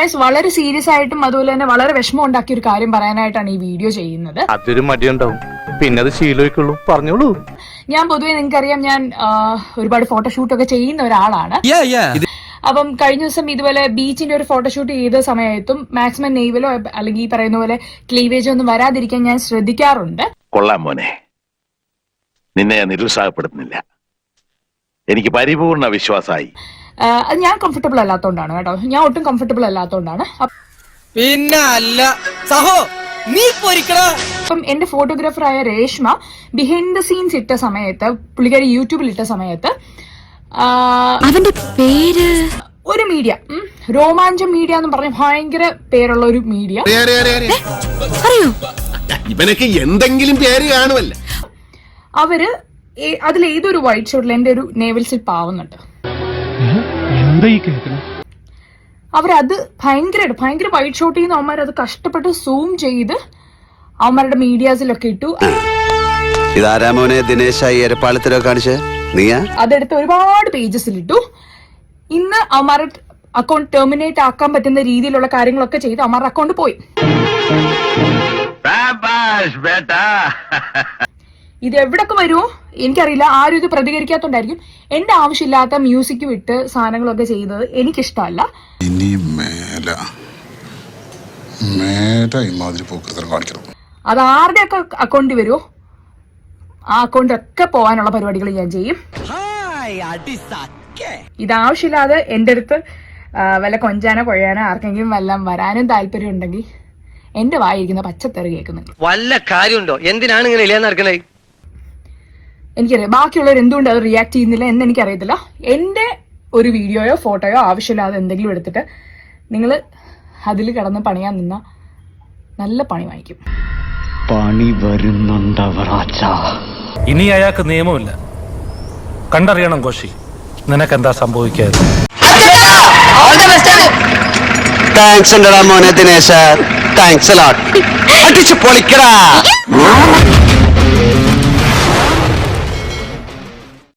Guys വളരെ serious ആയിട്ടും അതുപോലെ തന്നെ വളരെ വിഷമം ഉണ്ടാക്കിയ ഒരു കാര്യം പറയാനായിട്ടാണ് ഈ വീഡിയോ ചെയ്യുന്നത്. അതൊരു മടിയുണ്ടാവും, പിന്നെ അത് ശീലമായിക്കുള്ളൂ. പറഞ്ഞോളൂ. ഞാൻ പൊതുവെ നിങ്ങൾക്കറിയാം, ഞാൻ ഒരുപാട് ഫോട്ടോഷൂട്ടൊക്കെ ചെയ്യുന്ന ഒരാളാണ്. അപ്പം കഴിഞ്ഞ ദിവസം ഇതുപോലെ ബീച്ചിന്റെ ഒരു ഫോട്ടോഷൂട്ട് ചെയ്ത സമയത്തും മാക്സിമം നെയ്വലോ അല്ലെങ്കിൽ ഈ പറയുന്ന പോലെ ക്ലീവേജോ ഒന്നും വരാതിരിക്കാൻ ഞാൻ ശ്രദ്ധിക്കാറുണ്ട്. കൊള്ളാം മോനെ, നിന്നെ ഞാൻ നിരുത്സാഹപ്പെടുത്തുന്നില്ല. എനിക്ക് പരിപൂർണ വിശ്വാസമായി. അത് ഞാൻ കംഫർട്ടബിൾ അല്ലാത്തോണ്ടാണ് കേട്ടോ, ഞാൻ ഒട്ടും കംഫർട്ടബിൾ അല്ലാത്തോണ്ടാണ്. പിന്നെ അല്ല സഹോ, നീ അപ്പം എന്റെ ഫോട്ടോഗ്രാഫറായ രേഷ്മ ബിഹൈൻഡ് ദ സീൻസ് ഇട്ട സമയത്ത്, പുള്ളിക്കാരി യൂട്യൂബിൽ ഇട്ട സമയത്ത് അവന്റെ പേര് ഒരു മീഡിയ, രോമാഞ്ചം മീഡിയ എന്ന് പറഞ്ഞ ഭയങ്കര പേരുള്ള ഒരു മീഡിയ, അറിയോ ഇവനൊക്കെ എന്തെങ്കിലും പേര് കാണുമല്ല, അവര് അതിലേതൊരു വൈറ്റ് ഷോട്ടിൽ എന്റെ ഒരു നേവൽ സ്ലിപ്പ് ആവുന്നുണ്ട്. അവരത് ഭയങ്കര വൈറ്റ് ഷോട്ട് ചെയ്യുന്ന അവന്മാരത് കഷ്ടപ്പെട്ട് സൂം ചെയ്ത് അവന്മാരുടെ മീഡിയാസിലൊക്കെ ഇട്ടു. ഇതാരാമോനെ ദിനേശായി എരപ്പാളത്തിലോ കാണിച്ച് നീയാ അതെടുത്ത് ഒരുപാട് പേജസിലിട്ടു. ഇന്ന് അവന്മാരുടെ അക്കൗണ്ട് ടെർമിനേറ്റ് ആക്കാൻ പറ്റുന്ന രീതിയിലുള്ള കാര്യങ്ങളൊക്കെ ചെയ്ത് അവന്മാരുടെ അക്കൗണ്ട് പോയി. ഇത് എവിടൊക്കെ വരുമോ എനിക്കറിയില്ല. ആരും ഇത് പ്രതികരിക്കാത്തോണ്ടായിരിക്കും. എന്റെ ആവശ്യമില്ലാത്ത മ്യൂസിക് വിട്ട് സാധനങ്ങളൊക്കെ ചെയ്യുന്നത് എനിക്കിഷ്ടമല്ല. ഇനി ഇമാതിരി പോക്കൃതം കാണിക്കണം. അത് ആരുടെ ഒക്കെ അക്കൗണ്ടിൽ വരുമോ ആ അക്കൗണ്ട് ഒക്കെ പോകാനുള്ള പരിപാടികൾ ഞാൻ ചെയ്യും. ഇതാവശ്യമില്ലാതെ എന്റെ അടുത്ത് വല്ല കൊഞ്ചാനോ കൊഴയാനോ ആർക്കെങ്കിലും വല്ലതും വരാനും താല്പര്യം ഉണ്ടെങ്കിൽ എന്റെ വായിരിക്കുന്ന പച്ചത്തെറി കേൾക്കുന്നുണ്ട്. വല്ല കാര്യമുണ്ടോ? എന്തിനാണ് ഇങ്ങനെ ഇല്ലാന്ന് നടക്കണേ? എനിക്കറിയാം ബാക്കിയുള്ളവർ എന്തുകൊണ്ട് അത് റിയാക്ട് ചെയ്യുന്നില്ല എന്ന് എനിക്കറിയത്തില്ല. എന്റെ ഒരു വീഡിയോയോ ഫോട്ടോയോ ആവശ്യമില്ലാതെ എന്തെങ്കിലും എടുത്തിട്ട് നിങ്ങൾ അതിൽ കിടന്ന് പണിയാൻ നിന്ന നല്ല പണി വാങ്ങിക്കും. പണി വരുന്നുണ്ടവറാച്ച. ഇനി അയാൾക്ക് നിയമമില്ല. കണ്ടറിയണം കോശി, നിനക്കെന്താ സംഭവിക്കാതെ. താങ്ക്സ് ഉണ്ടടാ മോനെ ദിനേശ, താങ്ക്സ് അടിച്ചു പൊളിക്കടാ.